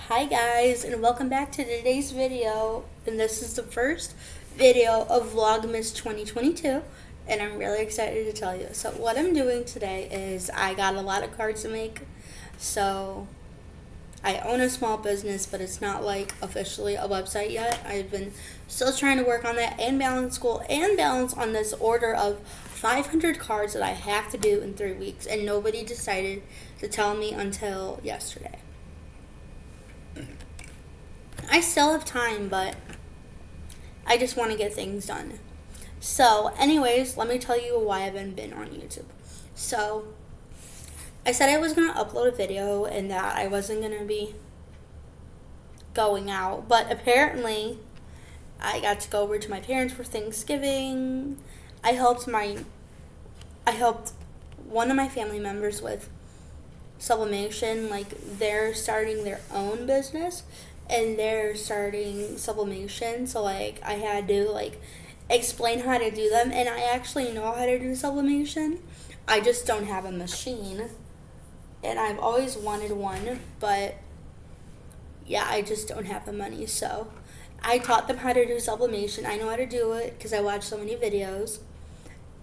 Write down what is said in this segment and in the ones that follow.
Hi guys, and welcome back to today's video. And this is the first video of Vlogmas 2022, and I'm really excited to tell you. So what I'm doing today is I got a lot of cards to make. So I own a small business, but it's not like officially a website yet. I've been still trying to work on that and balance school and balance on this order of 500 cards that I have to do in 3 weeks, and nobody decided to tell me until yesterday. I still have time, but I just want to get things done. So, anyways, let me tell you why I haven't been on YouTube. So, I said I was going to upload a video and that I wasn't going to be going out, but apparently I got to go over to my parents for Thanksgiving. I helped one of my family members with sublimation. Like, they're starting their own business and they're starting sublimation, so like I had to like explain how to do them, and I actually know how to do sublimation. I just don't have a machine, and I've always wanted one, but yeah, I just don't have the money. So I taught them how to do sublimation. I know how to do it because I watched so many videos.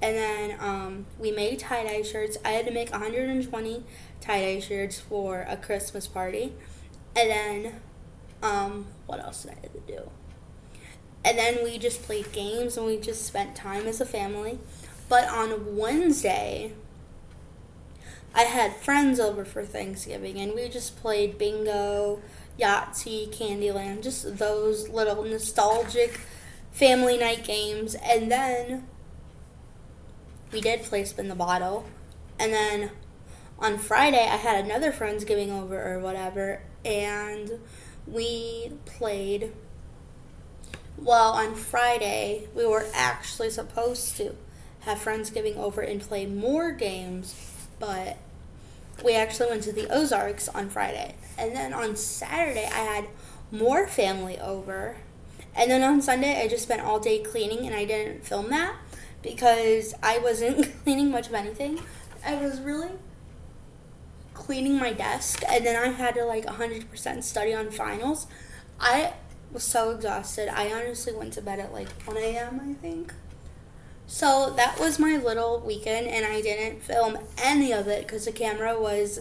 And then we made tie-dye shirts. I had to make 120 tie-dye shirts for a Christmas party. And then what else did I have to do? And then we just played games and we just spent time as a family. But on Wednesday, I had friends over for Thanksgiving and we just played bingo, Yahtzee, Candyland, just those little nostalgic family night games. And then we did play Spin the Bottle. And then on Friday, I had another Friendsgiving over or whatever, and we played. Well, on Friday, we were actually supposed to have Friendsgiving over and play more games, but we actually went to the Ozarks on Friday. And then on Saturday, I had more family over. And then on Sunday, I just spent all day cleaning, and I didn't film that because I wasn't cleaning much of anything. I was really cleaning my desk, and then I had to like 100% study on finals. I was so exhausted. I honestly went to bed at like 1 a.m. I think. So that was my little weekend, and I didn't film any of it because the camera was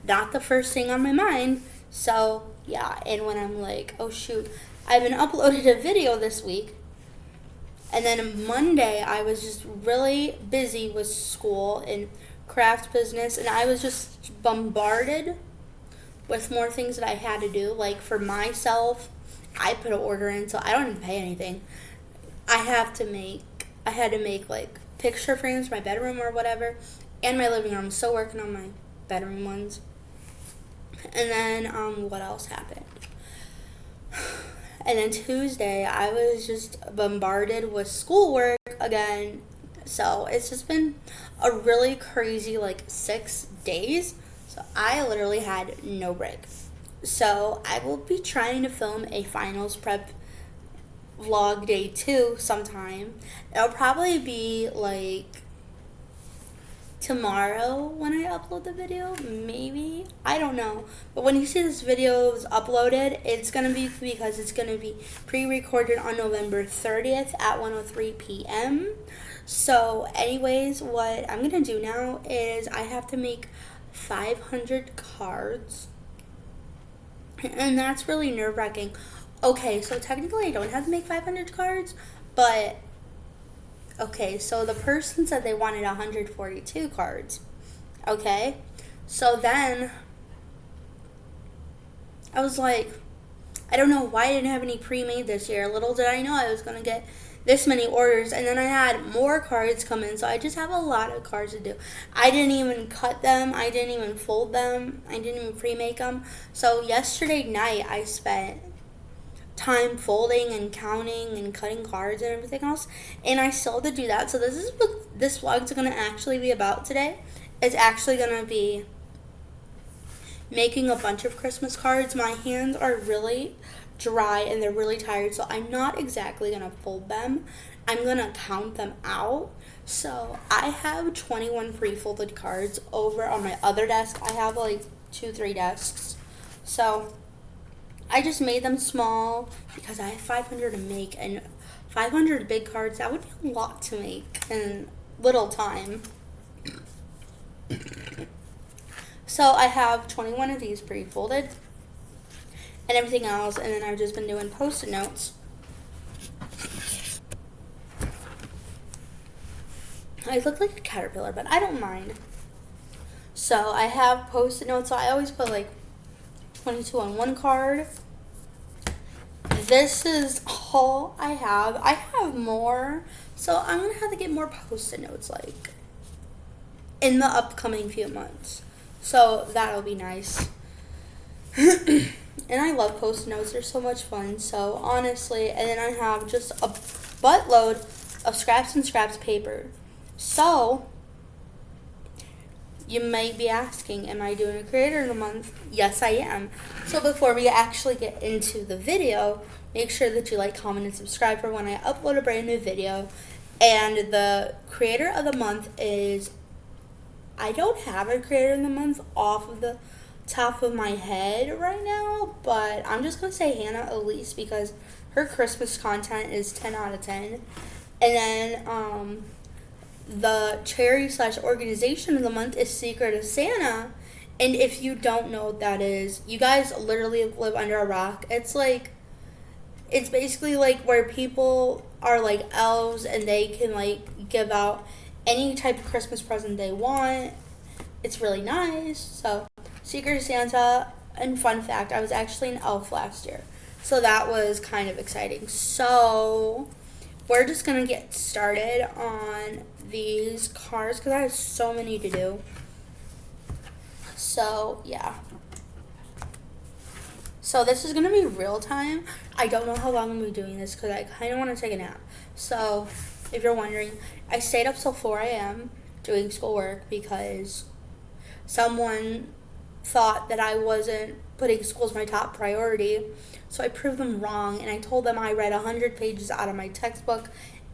not the first thing on my mind. So yeah, and when I'm like, oh shoot, I haven't uploaded a video this week. And then Monday, I was just really busy with school and craft business, and I was just bombarded with more things that I had to do. Like for myself, I put an order in, so I don't even pay anything. I had to make like picture frames for my bedroom or whatever, and my living room. I'm still working on my bedroom ones. And then what else happened? And then Tuesday, I was just bombarded with schoolwork again. So it's just been a really crazy like 6 days. So I literally had no break. So I will be trying to film a finals prep vlog day 2 sometime. It'll probably be like tomorrow when I upload the video, maybe, I don't know. But when you see this video is uploaded, it's gonna be because it's gonna be pre-recorded on November 30th at 1:03 p.m. So anyways, what I'm gonna do now is I have to make 500 cards, and that's really nerve-wracking. Okay, so technically I don't have to make 500 cards, but okay, so the person said they wanted 142 cards. Okay, so then I was like, I don't know why I didn't have any pre-made this year. Little did I know I was going to get this many orders, and then I had more cards come in, so I just have a lot of cards to do. I didn't even cut them. I didn't even fold them. I didn't even pre-make them. So yesterday night, I spent time folding and counting and cutting cards and everything else, and I still have to do that. So this is what this vlog is going to actually be about today. It's actually going to be making a bunch of Christmas cards. My hands are really dry and they're really tired, so I'm not exactly going to fold them. I'm going to count them out. So I have 21 pre-folded cards over on my other desk. I have like 2-3 desks. So I just made them small because I have 500 to make, and 500 big cards, that would be a lot to make in little time. So I have 21 of these pre-folded and everything else, and then I've just been doing post-it notes. I look like a caterpillar, but I don't mind. So I have post-it notes, so I always put like 22 on one card. This is all I have. I have more, so I'm gonna have to get more post-it notes like in the upcoming few months. So that'll be nice. And I love post-it notes. They're so much fun. So honestly, and then I have just a buttload of scraps and scraps paper. So you might be asking, am I doing a creator of the month? Yes, I am. So before we actually get into the video, make sure that you like, comment, and subscribe for when I upload a brand new video. And the creator of the month is, I don't have a creator of the month off of the top of my head right now, but I'm just going to say Hannah Elise because her Christmas content is 10 out of 10. And then the charity / organization of the month is Secret of Santa. And if you don't know what that is, you guys literally live under a rock. It's basically like where people are like elves and they can like give out any type of Christmas present they want. It's really nice. So Secret of Santa, and fun fact, I was actually an elf last year. So that was kind of exciting. So we're just going to get started on these cards because I have so many to do. So, yeah. So this is going to be real time. I don't know how long I'm going to be doing this because I kind of want to take a nap. So, if you're wondering, I stayed up till 4 a.m. doing schoolwork because someone thought that I wasn't putting school as my top priority. So I proved them wrong, and I told them I read 100 pages out of my textbook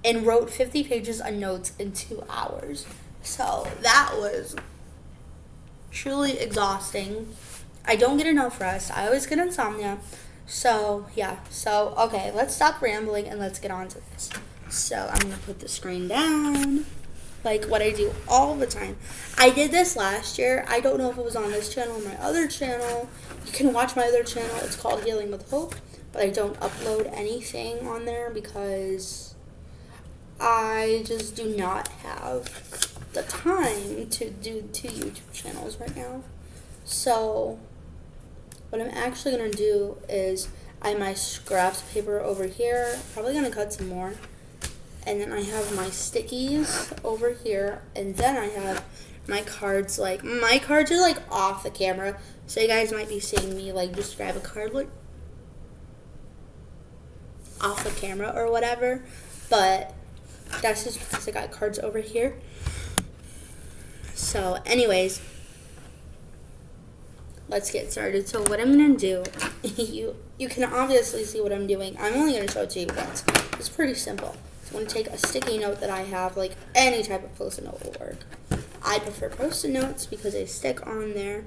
and wrote 50 pages of notes in 2 hours. So that was truly exhausting. I don't get enough rest. I always get insomnia. So, yeah. So, okay, let's stop rambling and let's get on to this. So, I'm going to put the screen down like what I do all the time. I did this last year. I don't know if it was on this channel or my other channel. You can watch my other channel. It's called Healing with Hope. But I don't upload anything on there because I just do not have the time to do 2 YouTube channels right now. So what I'm actually going to do is I have my scraps paper over here. Probably going to cut some more. And then I have my stickies over here. And then I have my cards. Like, my cards are like off the camera. So you guys might be seeing me like just grab a card like off the camera or whatever. But that's just because I got cards over here. So anyways, let's get started. So what I'm going to do, you can obviously see what I'm doing. I'm only going to show it to you once. It's pretty simple. So I'm going to take a sticky note that I have, like any type of post-it note will work. I prefer post-it notes because they stick on there.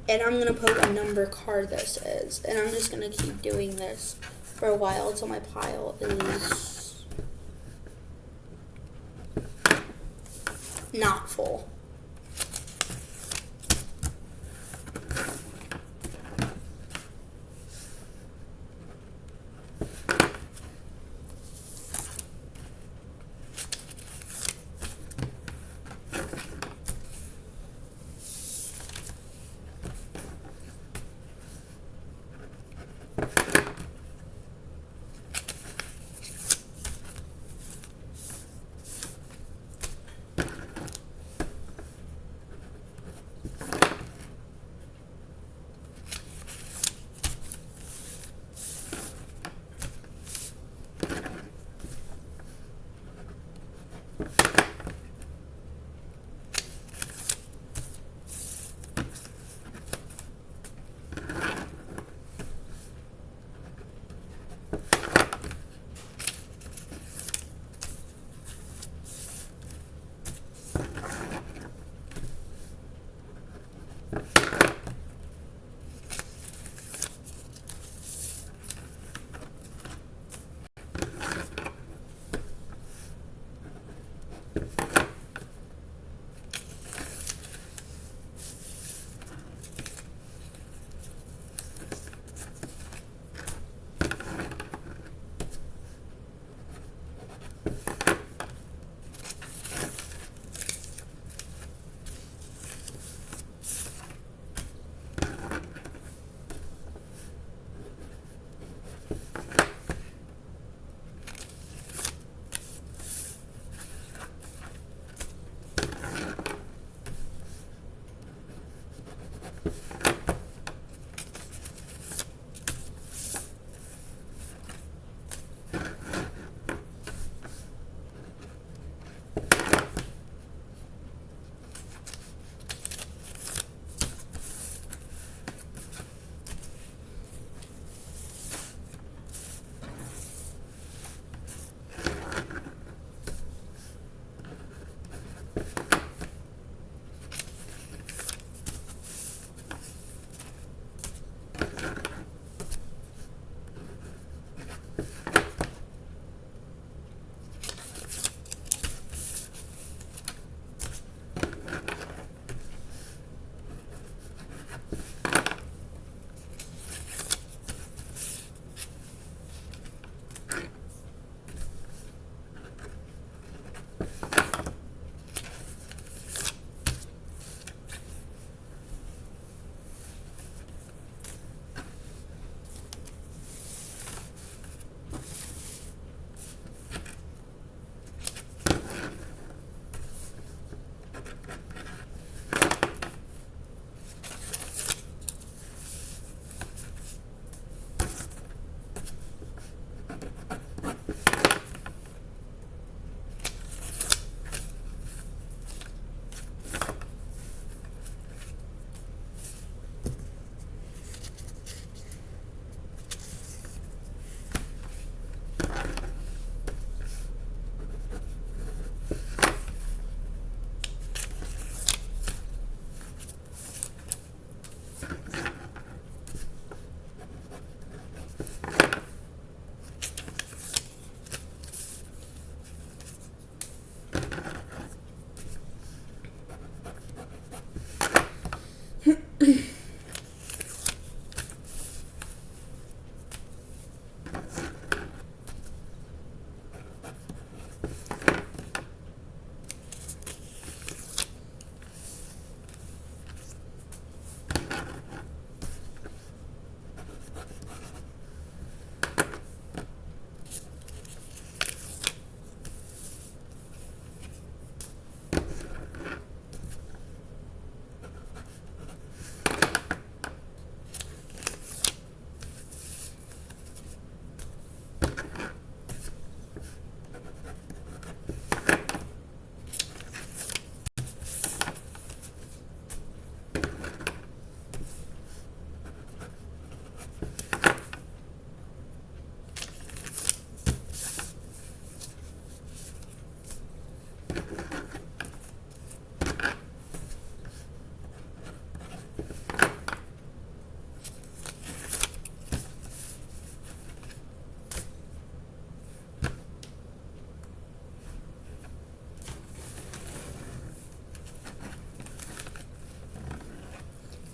And I'm going to put what number card this is. And I'm just going to keep doing this for a while until my pile is not full.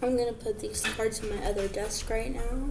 I'm gonna put these cards on my other desk right now.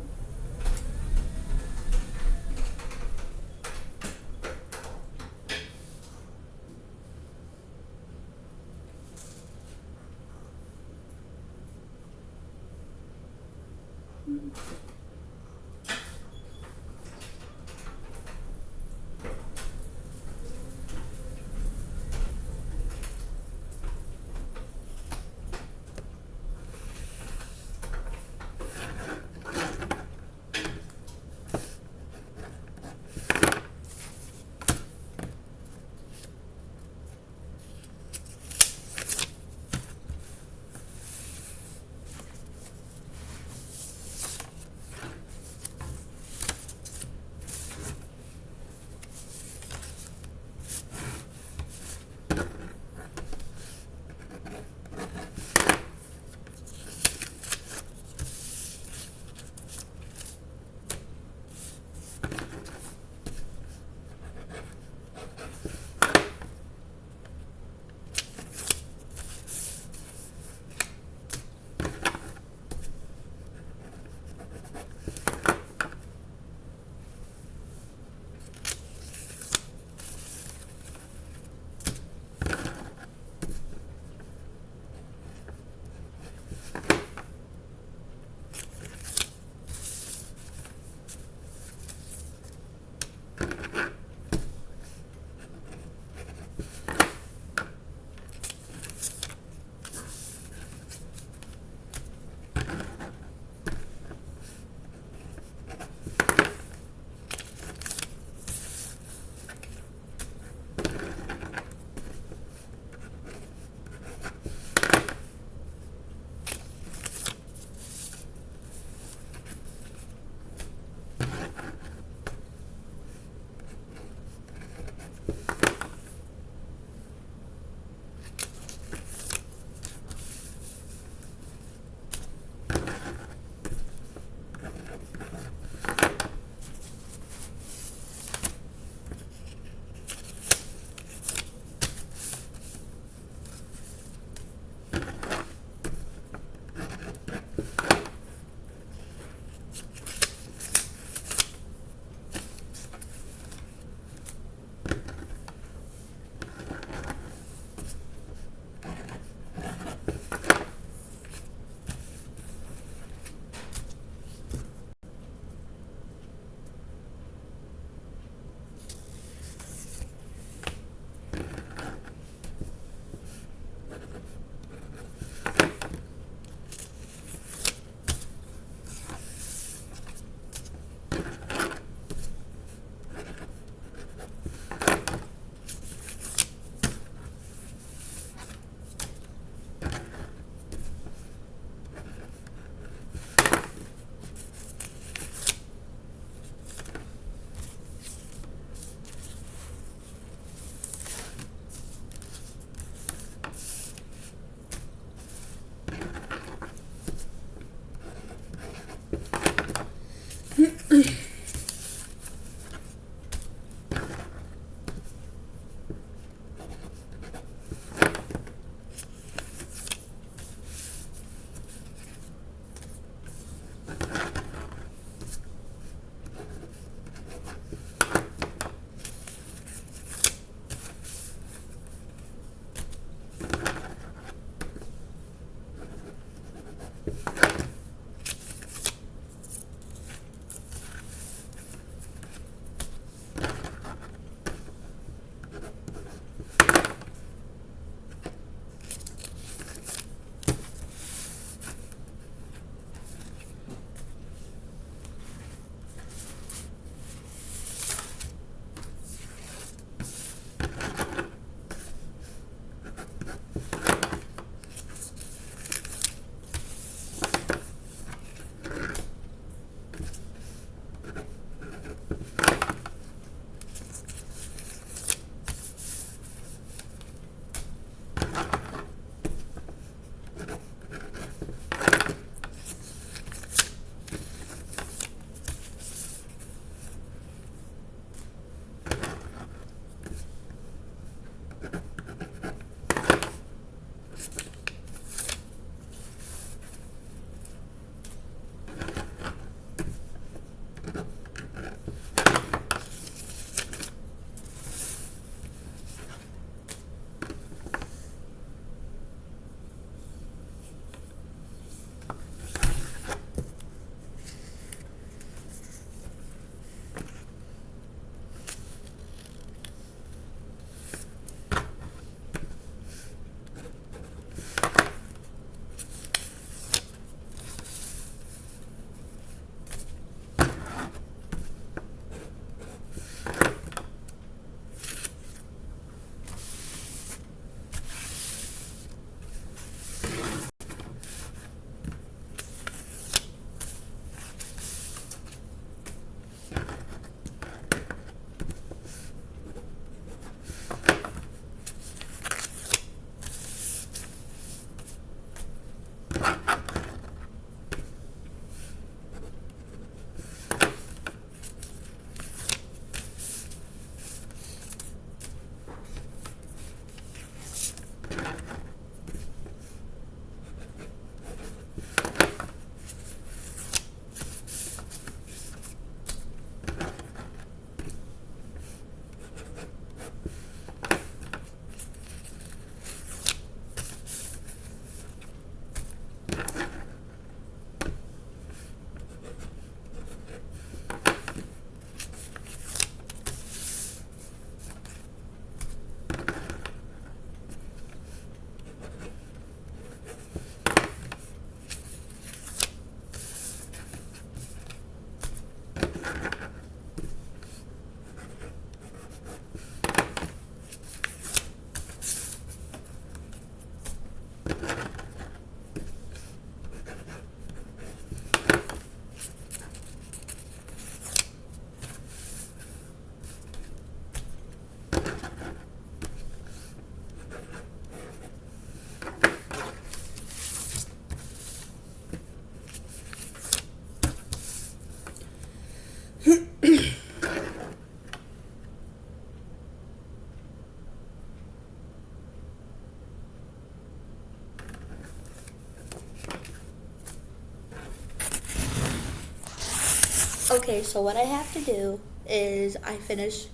Okay, so what I have to do is I finish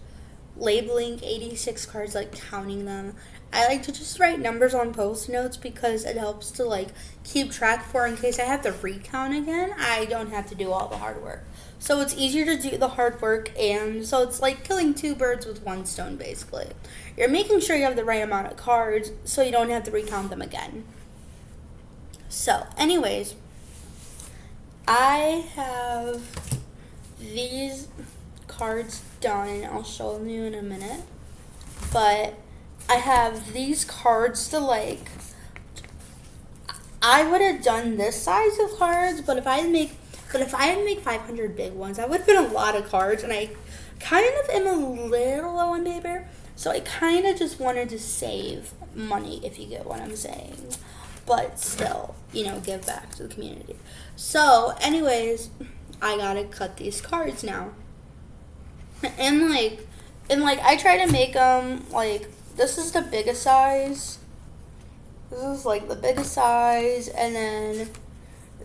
labeling 86 cards, like counting them. I like to just write numbers on post notes because it helps to like keep track for in case I have to recount again. I don't have to do all the hard work. So it's easier to do the hard work, and so it's like killing two birds with one stone basically. You're making sure you have the right amount of cards so you don't have to recount them again. So, anyways, I have these cards done. I'll show them you in a minute. But I have these cards to like, I would have done this size of cards, but if I had make 500 big ones, that would have been a lot of cards, and I kind of am a little low on paper, so I kind of just wanted to save money, if you get what I'm saying, but still, give back to the community. So, anyways, I gotta cut these cards now, and I try to make them like, this is the biggest size. This is like the biggest size, and then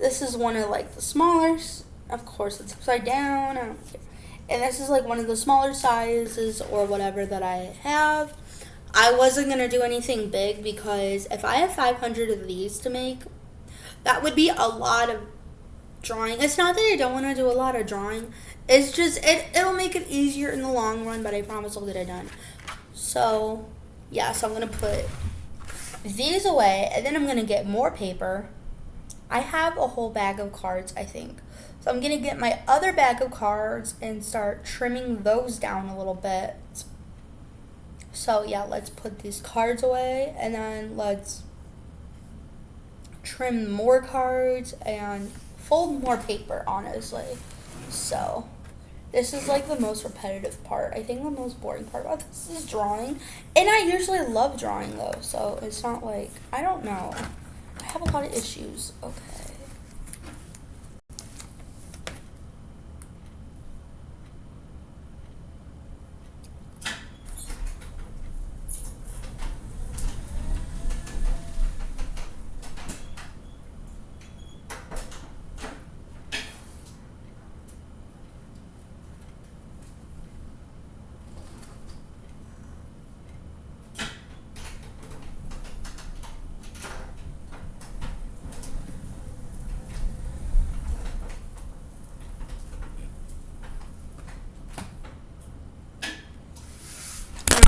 this is one of like the smaller. Of course, it's upside down. I don't care. And this is like one of the smaller sizes or whatever that I have. I wasn't gonna do anything big because if I have 500 of these to make, that would be a lot of drawing. It's not that I don't want to do a lot of drawing. It's just it'll make it easier in the long run, but I promise I'll get it done. So yeah, so I'm gonna put these away, and then I'm gonna get more paper. I have a whole bag of cards, I think. So I'm gonna get my other bag of cards and start trimming those down a little bit. So yeah, let's put these cards away, and then let's trim more cards and fold more paper, honestly. So this is like the most repetitive part. I think the most boring part about this is drawing. And I usually love drawing though, so it's not like, I don't know. I have a lot of issues. Okay.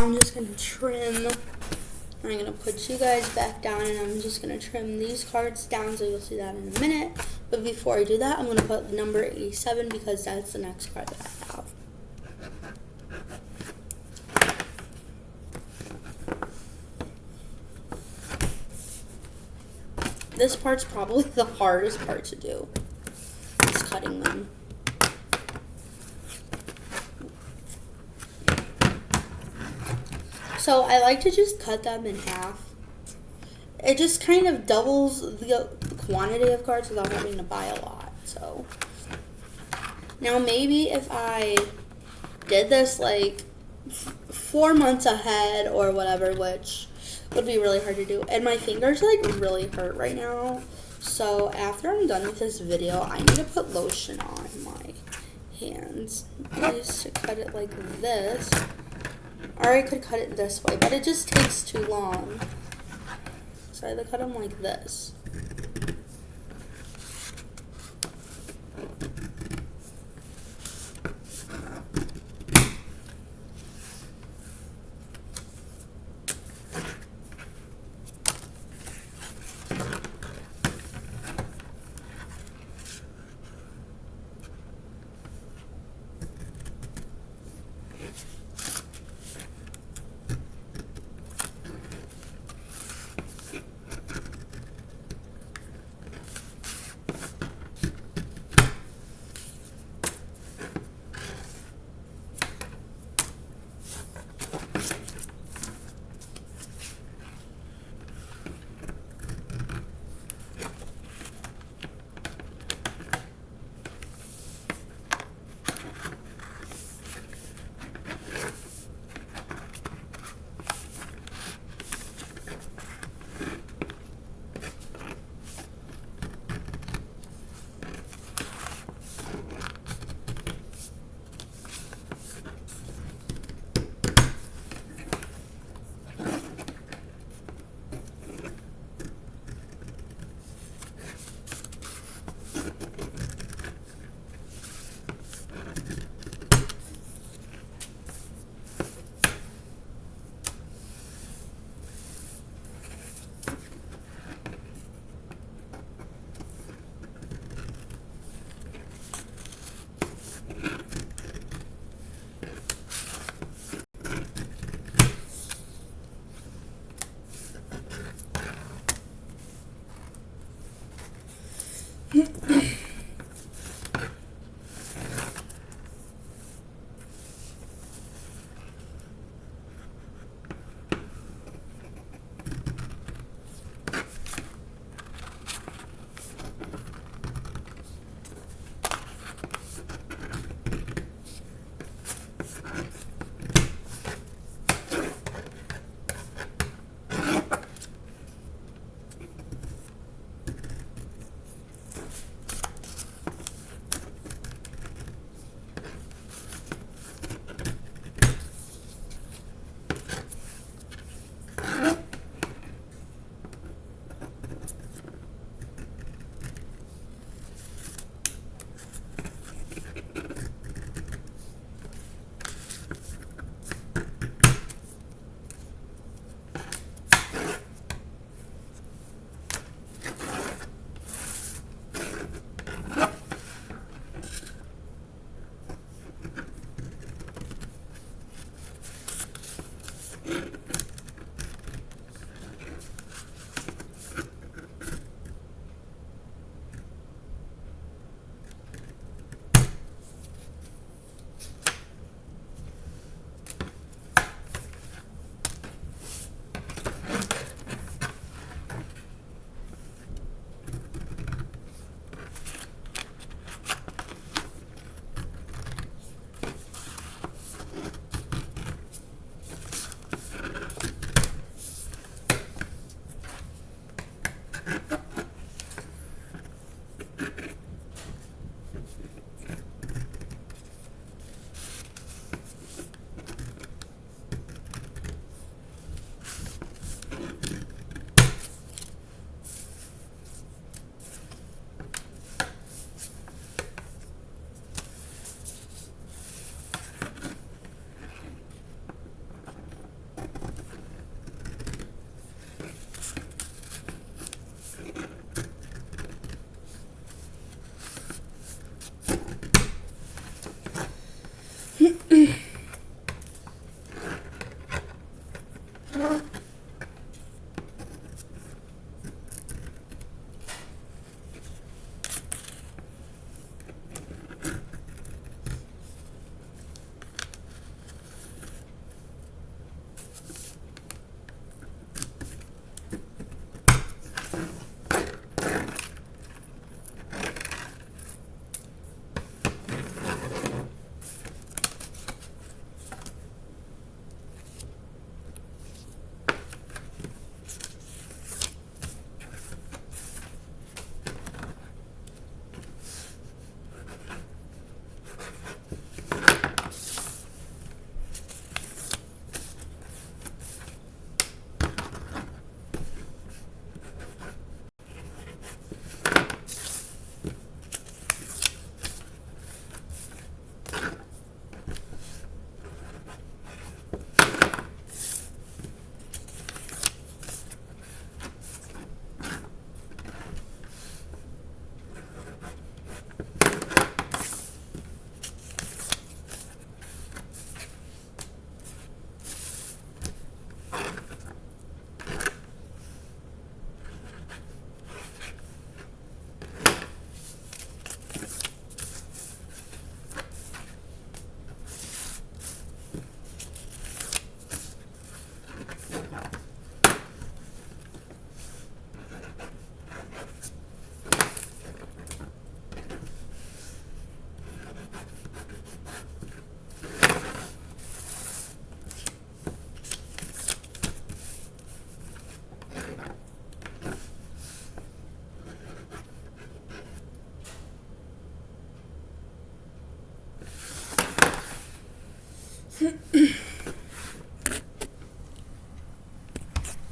I'm just going to trim. I'm going to put you guys back down, and I'm just going to trim these cards down, so you'll see that in a minute. But before I do that, I'm going to put number 87 because that's the next card that I have. This part's probably the hardest part to do. It's cutting them. So I like to just cut them in half. It just kind of doubles the quantity of cards without having to buy a lot. So now maybe if I did this like 4 months ahead or whatever, which would be really hard to do, and my fingers like really hurt right now. So after I'm done with this video, I need to put lotion on my hands. I used to cut it like this. Or I could cut it this way, but it just takes too long. So I had to cut them like this.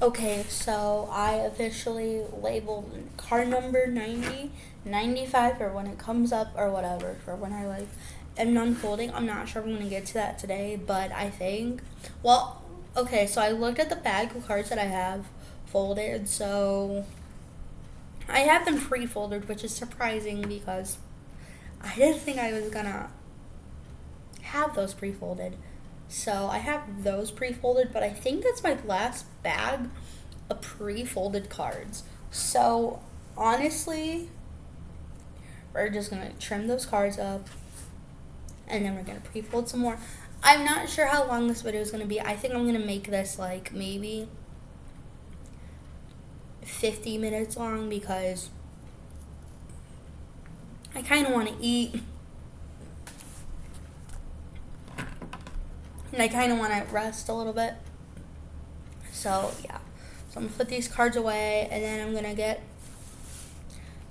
Okay, so I officially labeled card number 90, 95 for when it comes up or whatever, for when I like am done folding. I'm not sure if I'm going to get to that today, but I think, well, okay, so I looked at the bag of cards that I have folded, so I have them pre-folded, which is surprising because I didn't think I was going to have those pre-folded. So I have those pre-folded, but I think that's my last bag of pre-folded cards. So honestly, we're just gonna trim those cards up and then we're gonna pre-fold some more. I'm not sure how long this video is gonna be. I think I'm gonna make this like maybe 50 minutes long because I kind of want to eat. And I kind of want to rest a little bit. So, yeah. So, I'm going to put these cards away. And then I'm going to get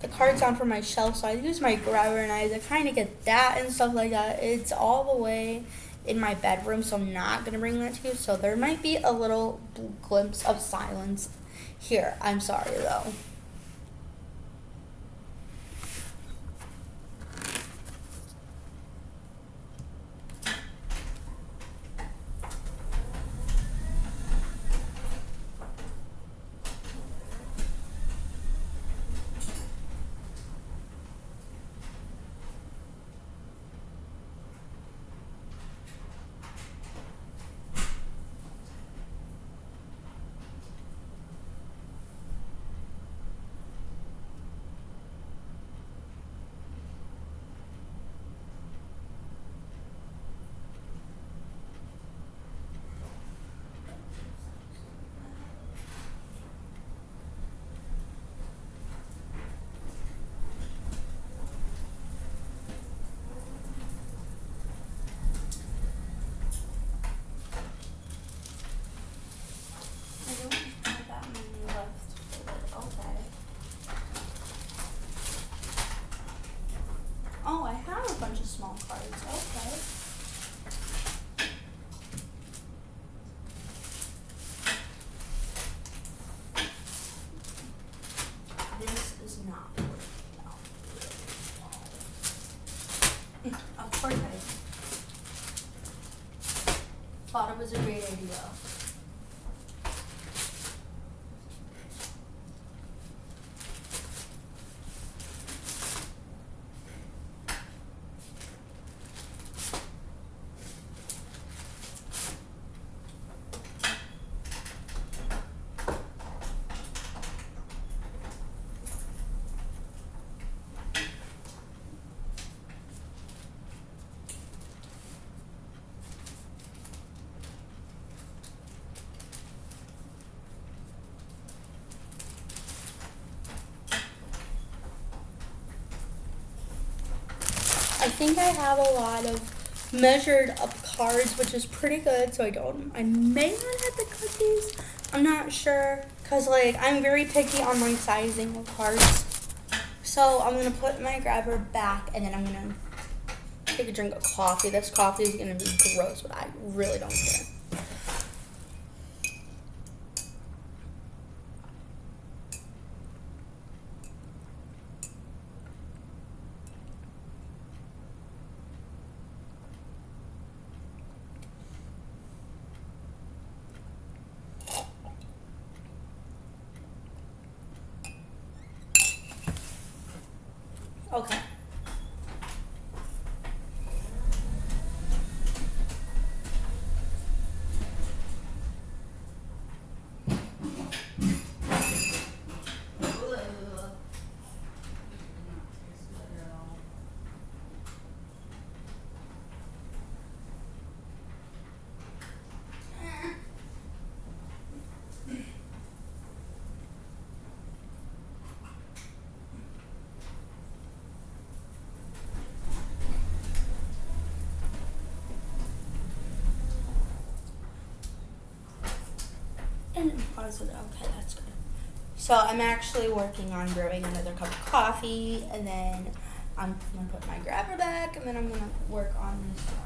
the cards on for my shelf. So, I use my grabber knife to kind of get that and stuff like that. It's all the way in my bedroom. So, I'm not going to bring that to you. So, there might be a little glimpse of silence here. I'm sorry, though. Oh, I have a bunch of small cards. Okay. This is not working out. Of course I thought it was a great idea. I think I have a lot of measured up cards, which is pretty good, so I may not have to cut these. I'm not sure, because like I'm very picky on my sizing of cards. So I'm going to put my grabber back, and then I'm going to take a drink of coffee. This coffee is going to be gross, but I really don't care. Okay. And positive. Okay, that's good. So I'm actually working on brewing another cup of coffee, and then I'm gonna put my grabber back, and then I'm gonna work on these cards.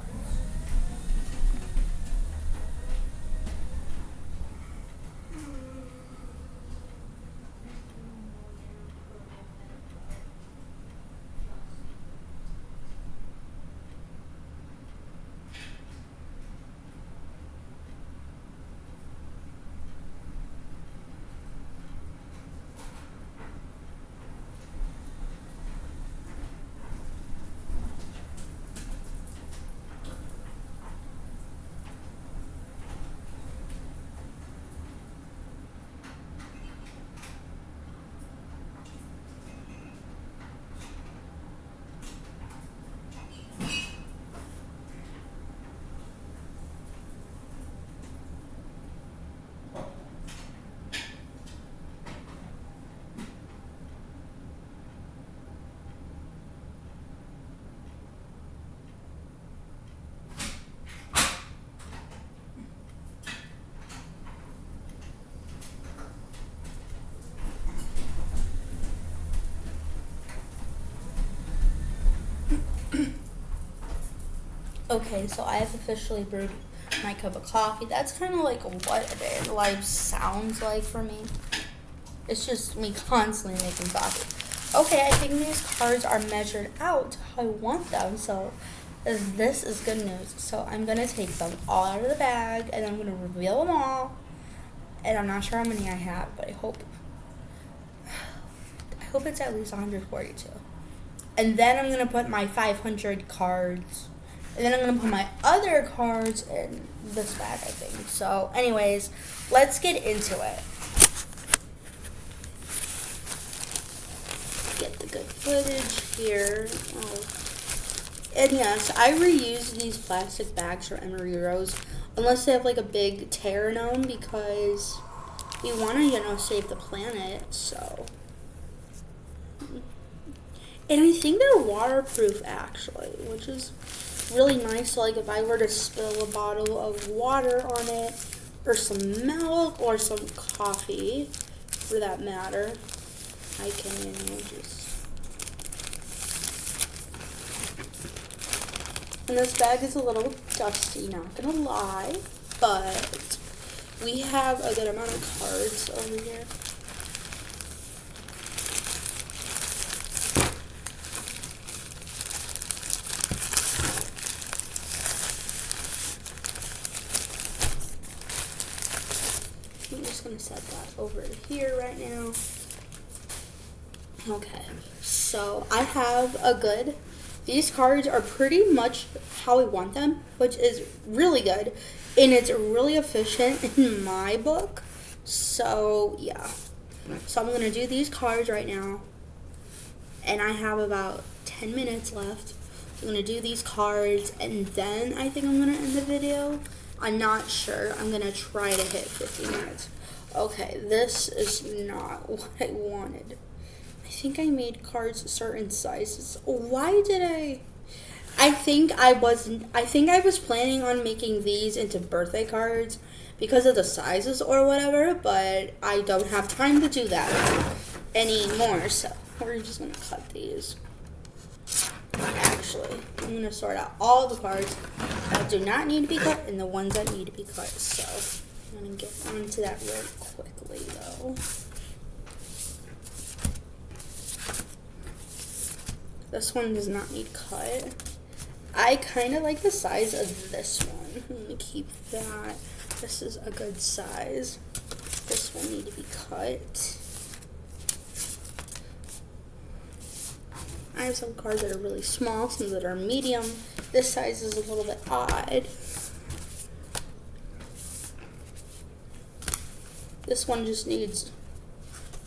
Okay, so I have officially brewed my cup of coffee. That's kind of like what a day in life sounds like for me. It's just me constantly making coffee. Okay, I think these cards are measured out how I want them, so this is good news. So I'm going to take them all out of the bag, and I'm going to reveal them all. And I'm not sure how many I have, but I hope it's at least 142. And then I'm going to put my 500 cards. And then I'm going to put my other cards in this bag, I think. So, anyways, let's get into it. Get the good footage here. Oh. And yes, I reuse these plastic bags for Emery Rose. Unless they have like a big tear in them, because we want to, save the planet, so. And I think they're waterproof, actually, which is really nice. So, like, if I were to spill a bottle of water on it, or some milk, or some coffee, for that matter, I can, just. And this bag is a little dusty, not gonna lie, but we have a good amount of cards over here. I'm just gonna set that over here right now. Okay, so I have these cards are pretty much how I want them, which is really good, and it's really efficient in my book. So yeah, so I'm gonna do these cards right now, and I have about 10 minutes left. So I'm gonna do these cards, and then I think I'm gonna end the video. I'm not sure. I'm gonna try to hit 50 minutes. Okay, this is not what I wanted. I think I made cards certain sizes. Why did I think I was planning on making these into birthday cards because of the sizes or whatever, but I don't have time to do that anymore, so we're just gonna cut these. Actually, I'm gonna sort out all the cards that do not need to be cut and the ones that need to be cut, so I'm gonna get onto that real quickly though. This one does not need cut. I kind of like the size of this one. I'm gonna keep that. This is a good size. This one need to be cut. I have some cards that are really small, some that are medium. This size is a little bit odd. This one just needs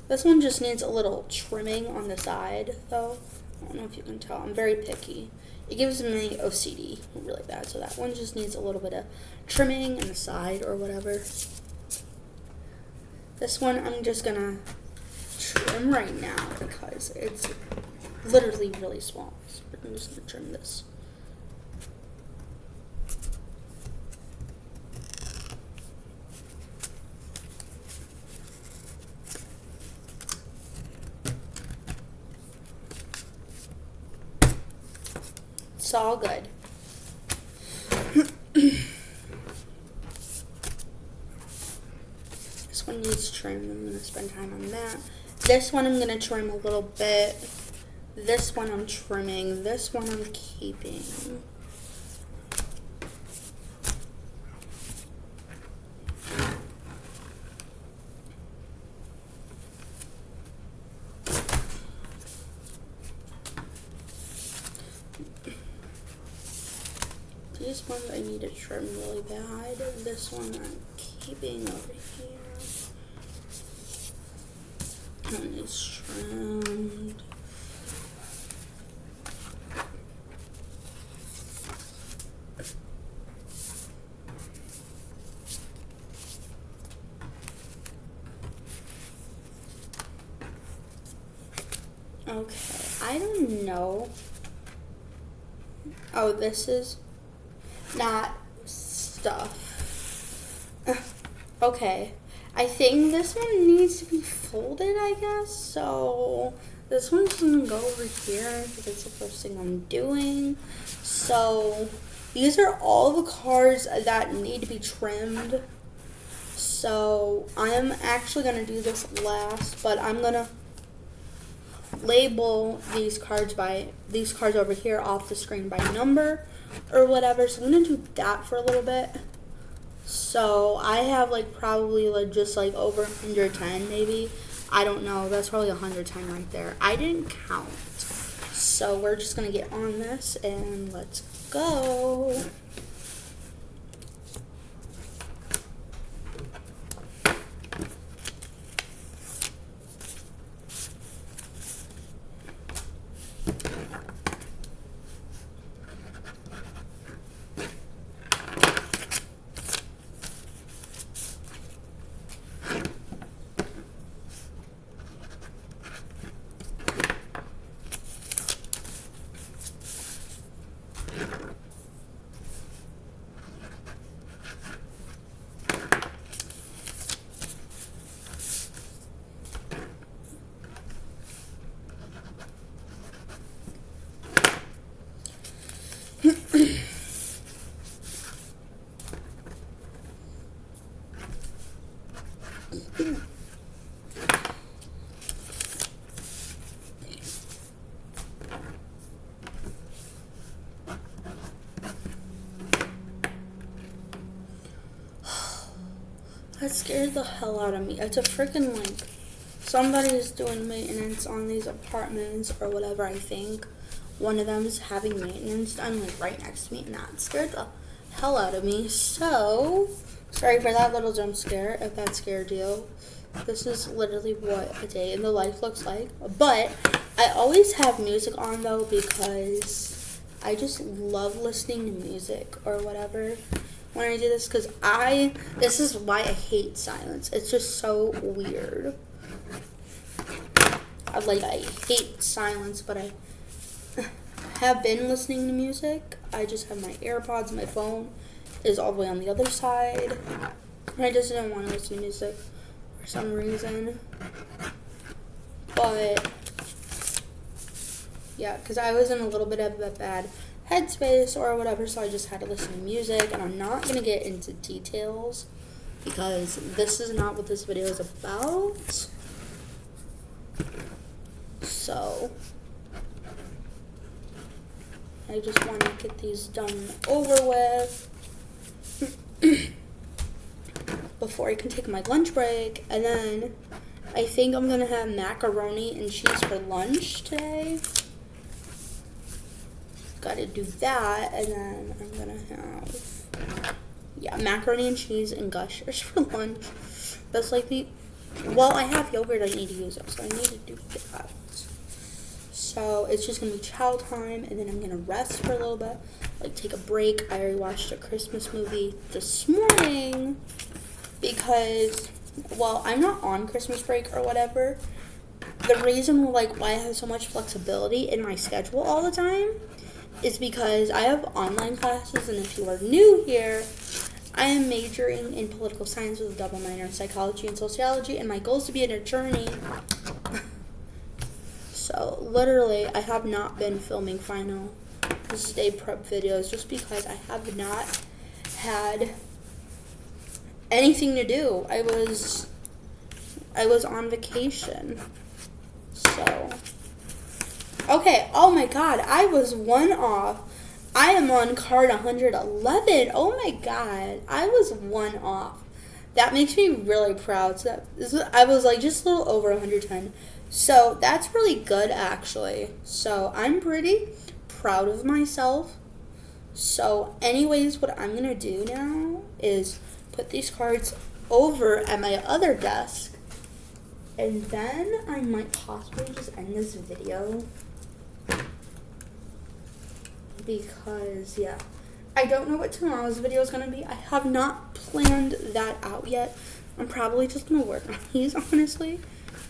a little trimming on the side, though. I don't know if you can tell. I'm very picky. It gives me OCD really bad, so that one just needs a little bit of trimming on the side or whatever. This one I'm just gonna trim right now because it's literally really small. So I'm just gonna trim this. It's all good. This one needs trim. I'm going to spend time on that. This one I'm going to trim a little bit. This one I'm trimming. This one I'm keeping. These ones I need to trim really bad. This one I'm keeping over here. One is trimmed. Okay, I don't know. Oh, this is not stuff. Okay, I think this one needs to be folded, I guess. So this one's gonna go over here because it's the first thing I'm doing. So these are all the cards that need to be trimmed. So I am actually going to do this last, but I'm going to label these cards over here off the screen by number or whatever. So I'm going to do that for a little bit. So I have like probably like just like over 110 maybe. I don't know. That's probably 110 right there. I didn't count. So we're just going to get on this and let's go. That scared the hell out of me. It's a freaking like somebody's doing maintenance on these apartments or whatever. I think one of them is having maintenance done like right next to me, and that scared the hell out of me. So sorry for that little jump scare if that scared you. This is literally what a day in the life looks like. But I always have music on though because I just love listening to music or whatever when I do this, because this is why I hate silence. It's just so weird. I hate silence, but I have been listening to music. I just have my AirPods, my phone is all the way on the other side. And I just didn't want to listen to music for some reason. But yeah, because I was in a little bit of a bad headspace or whatever, so I just had to listen to music, and I'm not going to get into details because this is not what this video is about. So I just want to get these done over with before I can take my lunch break, and then I think I'm going to have macaroni and cheese for lunch today. Gotta do that, and then I'm gonna have, macaroni and cheese and Gushers for lunch. That's like I have yogurt I need to use up, so I need to do that. So it's just gonna be chow time, and then I'm gonna rest for a little bit, like take a break. I already watched a Christmas movie this morning because, I'm not on Christmas break or whatever. The reason why I have so much flexibility in my schedule all the time is because I have online classes, and if you are new here, I am majoring in political science with a double minor in psychology and sociology, and my goal is to be an attorney. So literally, I have not been filming final day prep videos just because I have not had anything to do. I was on vacation, so. Okay, oh my god, I was one off. I am on card 111. Oh my god, I was one off. That makes me really proud. So I was like just a little over 110. So that's really good actually. So I'm pretty proud of myself. So anyways, what I'm going to do now is put these cards over at my other desk. And then I might possibly just end this video. Because, I don't know what tomorrow's video is going to be. I have not planned that out yet. I'm probably just going to work on these, honestly.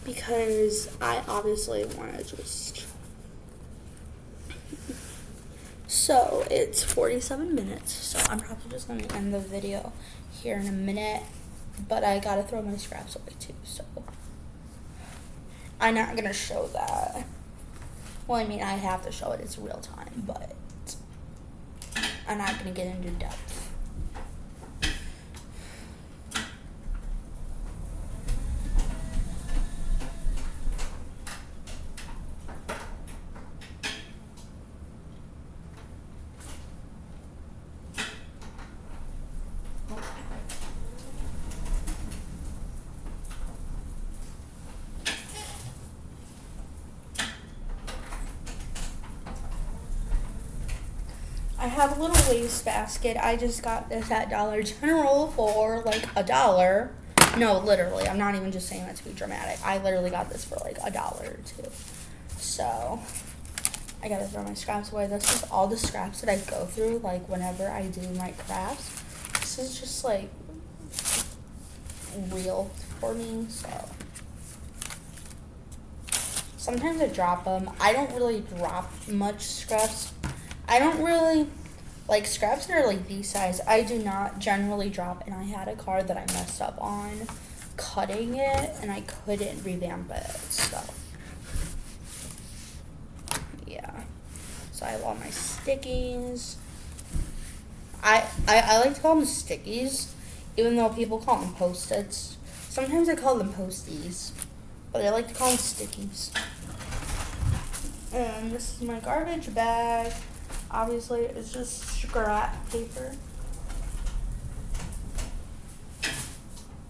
Because I obviously want to just... So, it's 47 minutes. So, I'm probably just going to end the video here in a minute. But I got to throw my scraps away, too. So, I'm not going to show that. Well, I mean, I have to show it. It's real time, but... I'm not going to get into depth. I have a little waste basket. I just got this at Dollar General for like $1. No, literally. I'm not even just saying that to be dramatic. I literally got this for like $1 or $2. So I gotta throw my scraps away. This is all the scraps that I go through like whenever I do my crafts. This is just like real for me. So sometimes I drop them. I don't really drop much scraps. I don't really, like, scraps that are, like, these size, I do not generally drop, and I had a card that I messed up on cutting it, and I couldn't revamp it, so, yeah. So I have all my stickies. I like to call them stickies, even though people call them Post-its. Sometimes I call them Posties, but I like to call them stickies. And this is my garbage bag. Obviously, it's just scrap paper.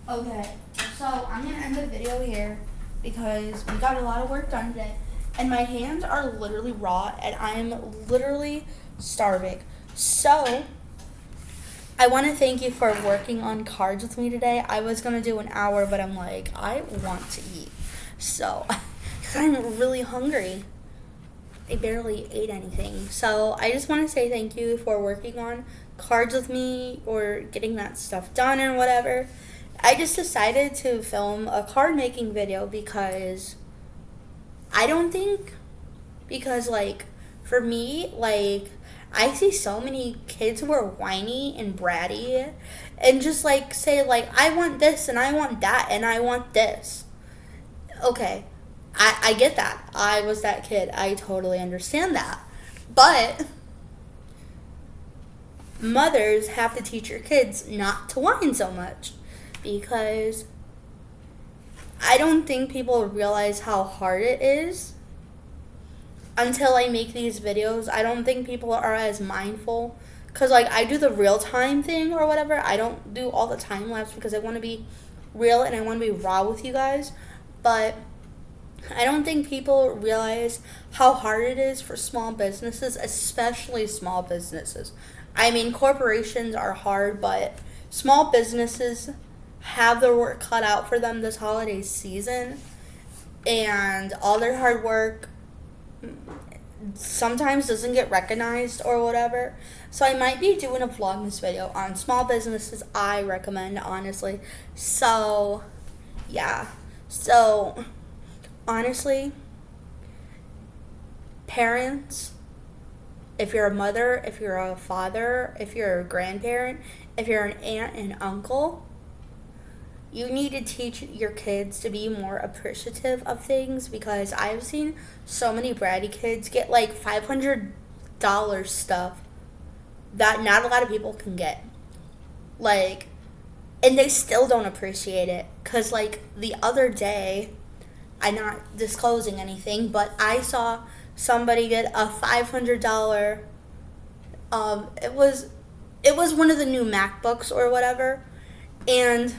Okay, so I'm going to end the video here because we got a lot of work done today. And my hands are literally raw and I'm literally starving. So, I want to thank you for working on cards with me today. I was going to do an hour, but I'm like, I want to eat. So, I'm really hungry. I barely ate anything. So I just want to say thank you for working on cards with me or getting that stuff done or whatever. I just decided to film a card making video because like for me, like I see so many kids who are whiny and bratty and just like say like I want this and I want that and I want this. Okay. I get that. I was that kid. I totally understand that. But mothers have to teach your kids not to whine so much because I don't think people realize how hard it is until I make these videos. I don't think people are as mindful because like I do the real time thing or whatever. I don't do all the time lapse because I want to be real and I want to be raw with you guys. But I don't think people realize how hard it is for small businesses, especially small businesses. I mean, corporations are hard, but small businesses have their work cut out for them this holiday season. And all their hard work sometimes doesn't get recognized or whatever. So I might be doing a Vlogmas video on small businesses. I recommend, honestly. So, yeah. So honestly, parents, if you're a mother, if you're a father, if you're a grandparent, if you're an aunt and uncle, you need to teach your kids to be more appreciative of things because I've seen so many bratty kids get like $500 stuff that not a lot of people can get. Like, and they still don't appreciate it because like the other day, I'm not disclosing anything, but I saw somebody get a $500. It was one of the new MacBooks or whatever, and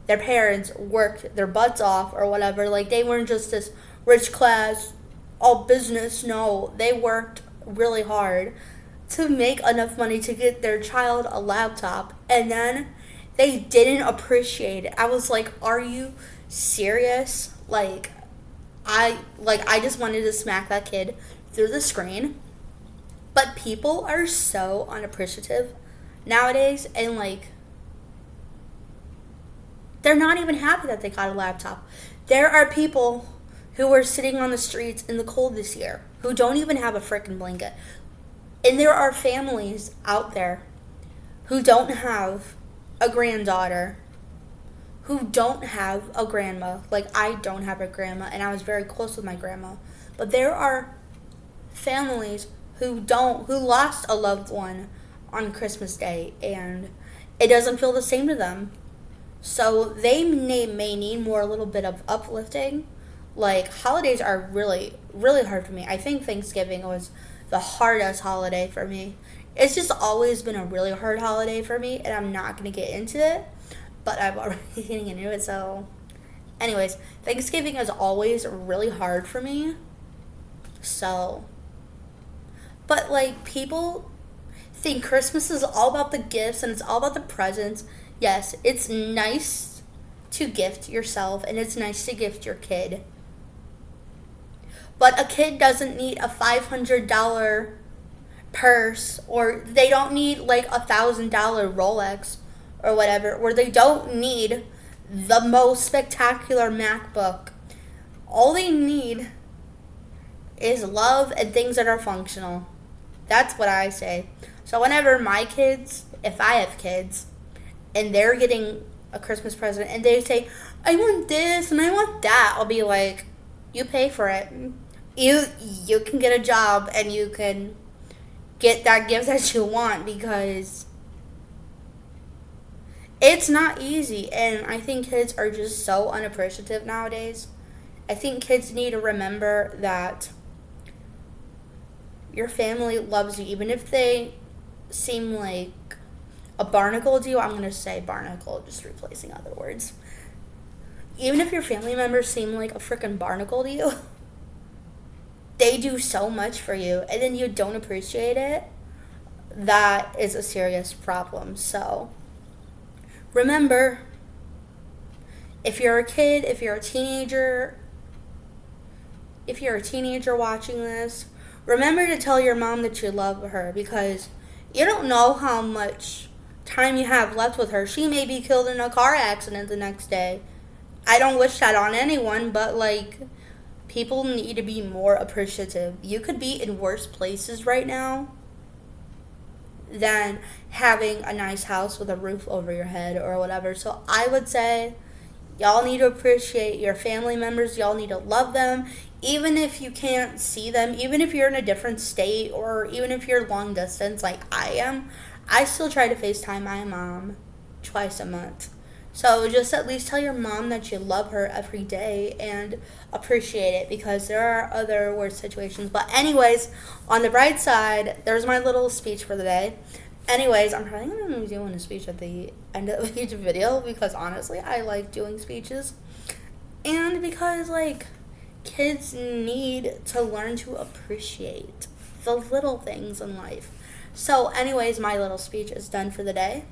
their parents worked their butts off or whatever. Like they weren't just this rich class, all business. No, they worked really hard to make enough money to get their child a laptop, and then they didn't appreciate it. I was like, "Are you serious?" I just wanted to smack that kid through the screen. But people are so unappreciative nowadays, and like they're not even happy that they got a laptop. There are people who are sitting on the streets in the cold this year who don't even have a freaking blanket. And there are families out there who don't have a granddaughter, who don't have a grandma. Like, I don't have a grandma, and I was very close with my grandma. But there are families who lost a loved one on Christmas Day, and it doesn't feel the same to them. So they may need more, a little bit of uplifting. Like, holidays are really, really hard for me. I think Thanksgiving was the hardest holiday for me. It's just always been a really hard holiday for me, and I'm not going to get into it, but I'm already getting into it. So anyways, Thanksgiving is always really hard for me. So, but like, people think Christmas is all about the gifts and it's all about the presents. Yes, it's nice to gift yourself and it's nice to gift your kid. But a kid doesn't need a $500 purse, or they don't need like $1,000 Rolex or whatever, or they don't need the most spectacular MacBook. All they need is love and things that are functional. That's what I say. So whenever my kids, if I have kids, and they're getting a Christmas present and they say, I want this and I want that, I'll be like, you pay for it. You can get a job and you can get that gift that you want, because it's not easy. And I think kids are just so unappreciative nowadays. I think kids need to remember that your family loves you, even if they seem like a barnacle to you. I'm going to say barnacle, just replacing other words. Even if your family members seem like a freaking barnacle to you, they do so much for you, and then you don't appreciate it. That is a serious problem. So remember, if you're a kid, if you're a teenager watching this, remember to tell your mom that you love her, because you don't know how much time you have left with her. She may be killed in a car accident the next day. I don't wish that on anyone, but like, people need to be more appreciative. You could be in worse places right now than having a nice house with a roof over your head or whatever. So I would say y'all need to appreciate your family members. Y'all need to love them, even if you can't see them, even if you're in a different state, or even if you're long distance like I am. I still try to FaceTime my mom twice a month. So just at least tell your mom that you love her every day and appreciate it, because there are other worse situations. But anyways, on the bright side, there's my little speech for the day. Anyways, I'm probably going to be doing a speech at the end of each video, because honestly, I like doing speeches. And because, like, kids need to learn to appreciate the little things in life. So anyways, my little speech is done for the day.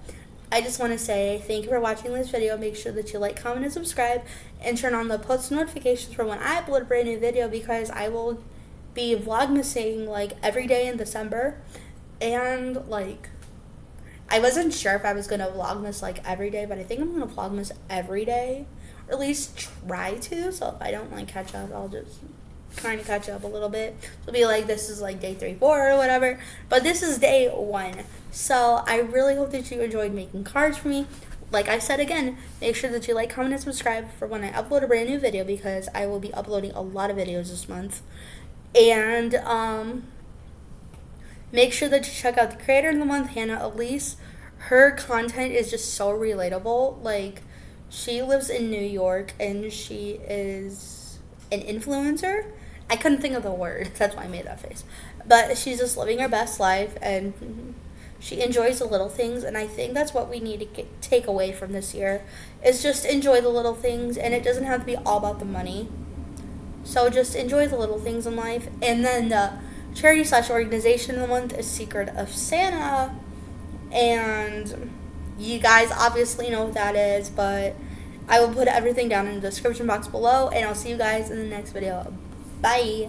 I just want to say thank you for watching this video. Make sure that you like, comment, and subscribe, and turn on the post notifications for when I upload a brand new video, because I will be vlogmasing like every day in December. And like, I wasn't sure if I was going to vlogmas like every day, but I think I'm going to vlogmas every day, or at least try to. So if I don't like catch up, I'll just kind of catch up a little bit. It'll be like, this is like day 3, 4 or whatever, but this is day 1. So I really hope that you enjoyed making cards for me. Like I said again, make sure that you like, comment, and subscribe for when I upload a brand new video, because I will be uploading a lot of videos this month. And make sure that you check out the creator of the month, Hannah Elise. Her content is just so relatable. Like, she lives in New York and she is an influencer. I couldn't think of the word, that's why I made that face. But she's just living her best life, and she enjoys the little things, and I think that's what we need to take away from this year, is just enjoy the little things, and it doesn't have to be all about the money. So just enjoy the little things in life. And then the charity/organization of the month is Secret of Santa, and you guys obviously know what that is, but I will put everything down in the description box below, and I'll see you guys in the next video. Bye.